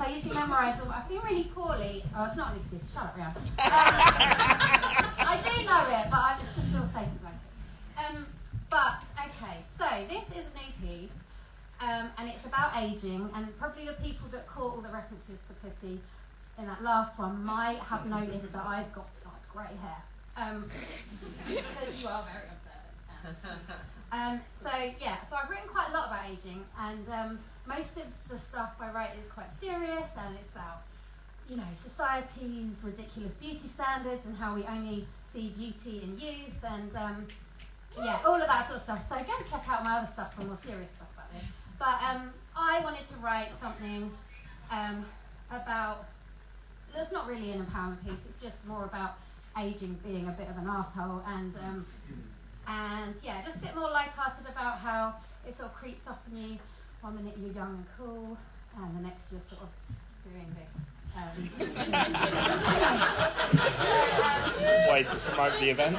I usually memorise them. I feel really poorly. Oh, it's not an excuse. Shut up, Rhian. I do know it, but it's just still safe to blank. But, okay, so this is a new piece, and it's about ageing, and probably the people that caught all the references to pussy in that last one might have noticed that I've got like grey hair. Because you are very observant. So I've written quite a lot about ageing, and most of the stuff I write is quite serious, and it's about, you know, society's ridiculous beauty standards and how we only see beauty in youth, and all of that sort of stuff. So go and check out my other stuff for more serious stuff about this. But I wanted to write something about, that's not really an empowerment piece, it's just more about ageing being a bit of an arsehole, and just a bit more lighthearted about how it sort of creeps up on you. 1 minute you're young and cool, and the next you're sort of doing this. Way to promote the event.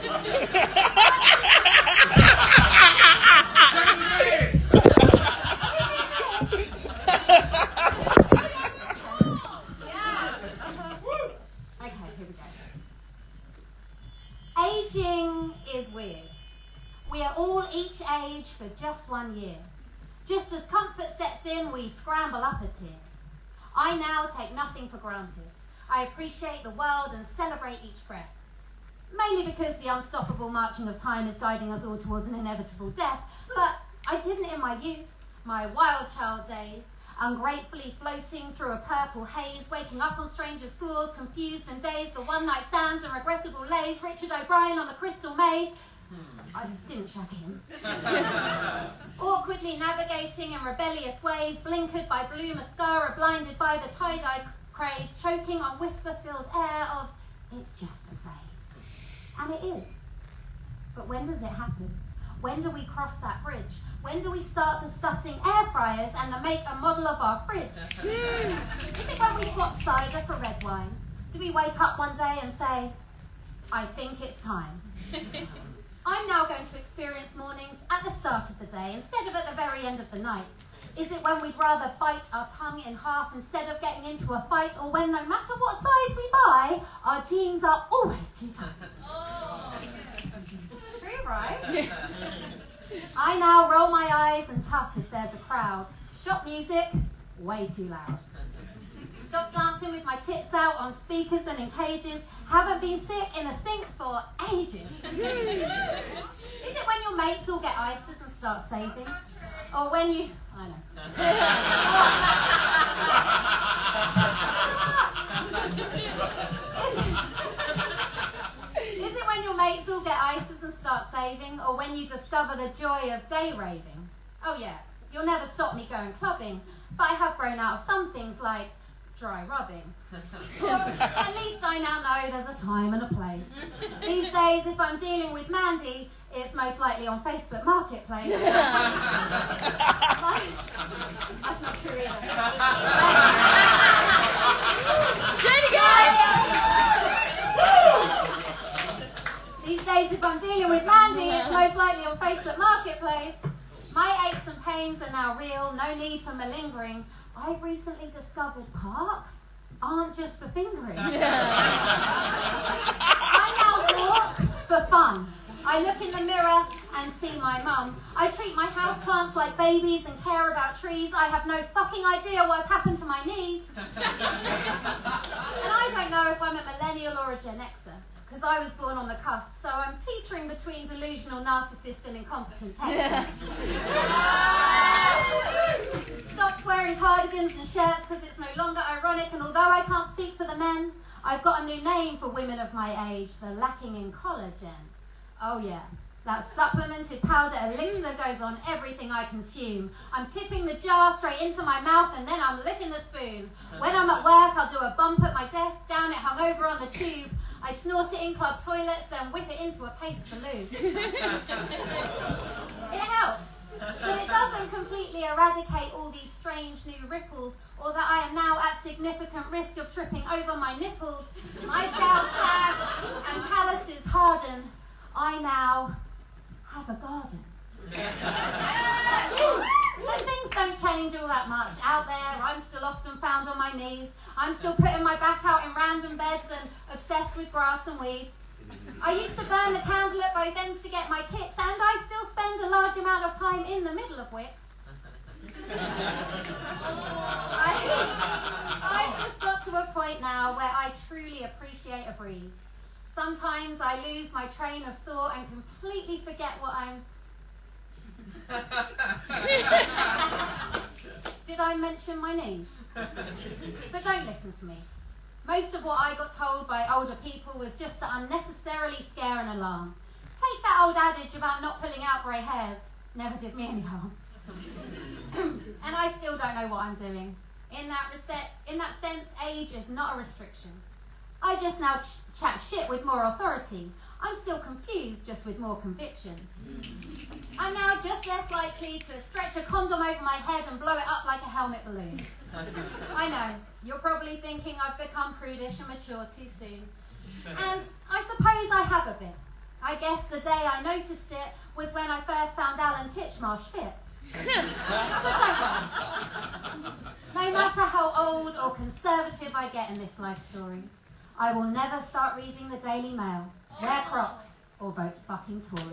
Okay, here we go. Aging is weird. We are all each age for just 1 year. Just as comfort sets in, we scramble up a tier. I now take nothing for granted. I appreciate the world and celebrate each breath. Mainly because the unstoppable marching of time is guiding us all towards an inevitable death. But I didn't in my youth, my wild child days, ungratefully floating through a purple haze, waking up on strangers' floors, confused and dazed, the one-night stands and regrettable lays, Richard O'Brien on the crystal maze. I didn't shag him. Awkwardly navigating in rebellious ways, blinkered by blue mascara, blinded by the tie-dye craze, choking on whisper-filled air of, it's just a phase. And it is. But when does it happen? When do we cross that bridge? When do we start discussing air fryers and the make and model of our fridge? Is it when we swap cider for red wine? Do we wake up one day and say, I think it's time? I'm now going to experience mornings at the start of the day instead of at the very end of the night. Is it when we'd rather bite our tongue in half instead of getting into a fight, or when no matter what size we buy, our jeans are always too tight? Oh. True, right? I now roll my eyes and tut if there's a crowd. Shop music, way too loud. Stop dancing with my tits out on speakers and in cages. Haven't been sick in a sink for ages. Is it when your mates all get ISIS and start saving? Or when you... I know. Is it when your mates all get ISIS and start saving? Or when you discover the joy of day raving? Oh yeah, you'll never stop me going clubbing. But I have grown out of some things like dry rubbing. Or at least I now know there's a time and a place. These days, if I'm dealing with Mandy, it's most likely on Facebook Marketplace. That's not true either. Say it again! These days, if I'm dealing with Mandy, it's most likely on Facebook Marketplace. My aches and pains are now real, no need for malingering. I've recently discovered parks aren't just for fingering. I now walk for fun. I look in the mirror and see my mum. I treat my houseplants like babies and care about trees. I have no fucking idea what's happened to my knees. And I don't know if I'm a millennial or a Gen Xer, because I was born on the cusp, so I'm teetering between delusional narcissist and incompetent tech. Stopped wearing cardigans and shirts because it's no longer ironic, and although I can't speak for the men, I've got a new name for women of my age, the lacking in collagen. Oh yeah, that supplemented powder elixir goes on everything I consume. I'm tipping the jar straight into my mouth and then I'm licking the spoon. When I'm at work, I'll do a bump at my desk, down it hung over on the tube. I snort it in club toilets, then whip it into a paste balloon. It helps, but it doesn't completely eradicate all these strange new ripples, or that I am now at significant risk of tripping over my nipples. My jowls sag and calluses harden. I now have a garden. But things don't change change all that much. Out there, I'm still often found on my knees. I'm still putting my back out in random beds and obsessed with grass and weed. I used to burn the candle at both ends to get my kicks, and I still spend a large amount of time in the middle of wicks. I've just got to a point now where I truly appreciate a breeze. Sometimes I lose my train of thought and completely forget what I'm... Did I mention my knees? But don't listen to me. Most of what I got told by older people was just to unnecessarily scare and alarm. Take that old adage about not pulling out grey hairs. Never did me any harm. And I still don't know what I'm doing. In that sense, age is not a restriction. I just now chat shit with more authority. I'm still confused, just with more conviction. I'm now just less likely to stretch a condom over my head and blow it up like a helmet balloon. I know, you're probably thinking I've become prudish and mature too soon. And I suppose I have a bit. I guess the day I noticed it was when I first found Alan Titchmarsh fit. But don't worry. No matter how old or conservative I get in this life story, I will never start reading the Daily Mail, wear Crocs, or vote fucking Tory.